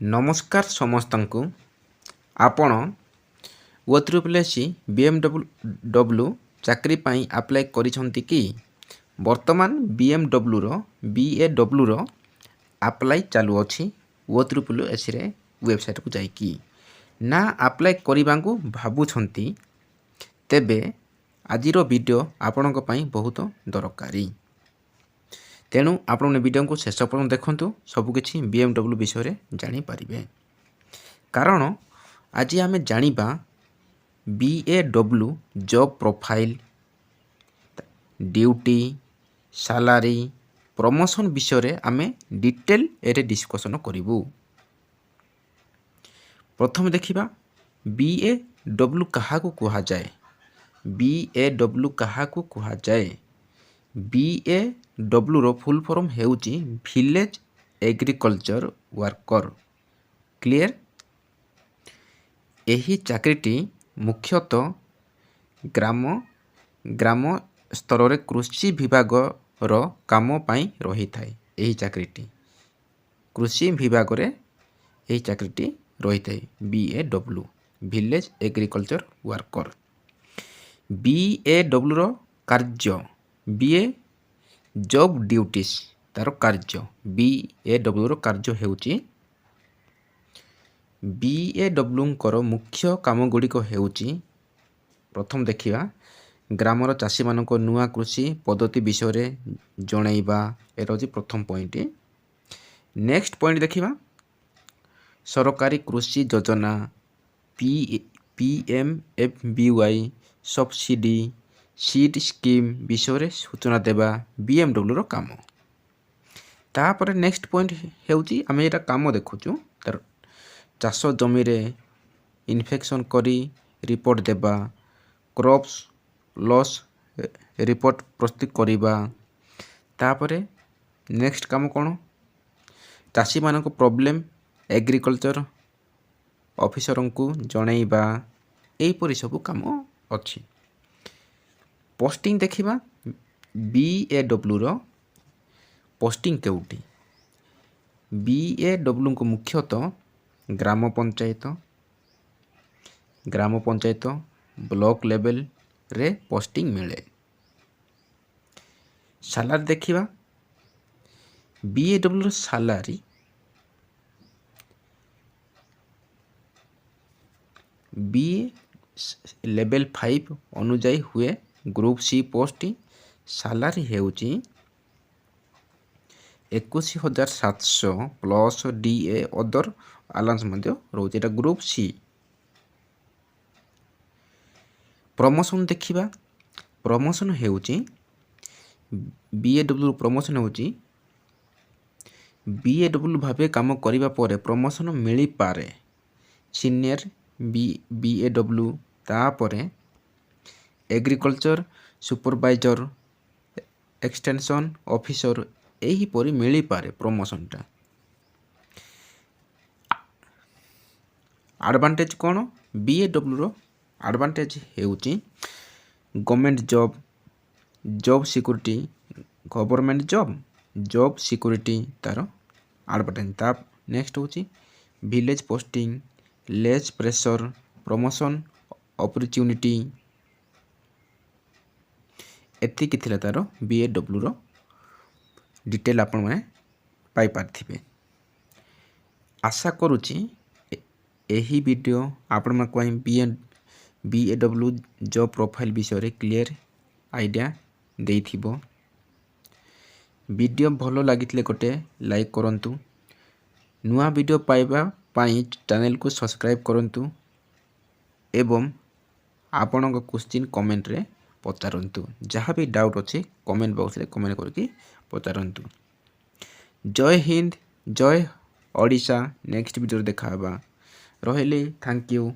नमस्कार समस्त को आपण ओ3 BMW चाकरी पाई अप्लाई करिसंती कि वर्तमान BMW रो BAW रो अप्लाई चालू अछि O3 रे वेबसाइट को जाइकी ना अप्लाई करबा को भाबुछंती तेबे आजिरो वीडियो आपणक पाई बहुत दरकारी। तेणु आपण वीडियो को शेष पर्यंत देखंतु सबकिछि BMW विषय जानी पारिबे। कारण आज आम जानिबा BAW job profile duty salary promotion विषय आम डिटेल एरे डिस्कशन करिवु। प्रथम देखिबा BAW काहाकू कुहा जाए। BAW काहाकू कुहा जाए। BAW रो फुल फॉर्म हेउची विलेज एग्रीकल्चर वर्कर। क्लियर। एही चाकरीटी मुख्यतः ग्राम स्तर रे कृषि विभाग रो काम पाई रही थाए। एही चाकरीटी कृषि विभाग रे एही चाकरीटी रही थाए। BAW village agriculture worker. BAW रो कार्य BA जॉब ड्यूटीज तार कार्य BAW रो कार्य हेउची BAW कर मुख्य काम गुड़िक हेउची प्रथम देखिबा ग्रामर चाषी मानक नुआ कृषि पद्धति विषय रे जणाइबा एटा होची प्रथम पॉइंट। नेक्स्ट पॉइंट देखिबा सरकारी कृषि योजना PMFBY सब्सिडी सीड स्कीम विषय रे सूचना देबा BMW रो काम। तापर नेक्स्ट पॉइंट हेउची आमे एटा काम देखुचु तार चाष जमी रे इन्फेक्शन करी रिपोर्ट देबा क्रॉप्स लॉस रिपोर्ट प्रस्तुत करिबा। तापर नेक्स्ट काम कोन चाषी मानक प्रॉब्लम एग्रीकल्चर ऑफिसर को जणाइबा एपरि सब काम अछि। पोस्टिंग देखिबा BAW रो पोस्टिंग केउटी BAW को मुख्यतः ग्राम पंचायत ब्लॉक लेवल रे पोस्टिंग मिले। सैलरी देखिबा BAW रो सैलरी BA लेवल 5 अनुजाई हुए। ग्रुप सी पोस्ट सैलरी हेउची 21,700 प्लस DA अदर अलाउंस मध्ये रहउची। एटा ग्रुप सी। प्रमोशन देखिबा प्रमोशन हेउची BAW प्रमोशन हेउची BAW भाबे काम करिबा परे प्रमोशन मिली पारे। सीनियर BAW तापरे एग्रीकल्चर सुपरवाइजर एक्सटेंशन ऑफिसर एही परी मिली पारे प्रमोशन टा। एडवांटेज कोन BAW रो एडवांटेज हेउची government job security government job security तार एडवांटेज। ता नेक्स्ट होची village posting less pressure promotion opportunity एतिकी थिला तार BAW रो डिटेल आपण माने पाई पारथिबे। आशा करूची एही वीडियो आपण मा कोई BAW जॉब प्रोफाइल विषय रे क्लियर आइडिया देइथिबो। वीडियो भलो लागितले गोटे लाइक करंतु। नुआ वीडियो पाइबा पाई चैनल को सब्सक्राइब करंतु एवं आपनक क्वेश्चन कमेंट रे पचारंतु। जहाँ भी डाउट अच्छे कमेंट बॉक्स रे कमेंट करके पचारंतु। जय हिंद जय ओडिशा। नेक्स्ट वीडियो देखा रहिले। Thank you.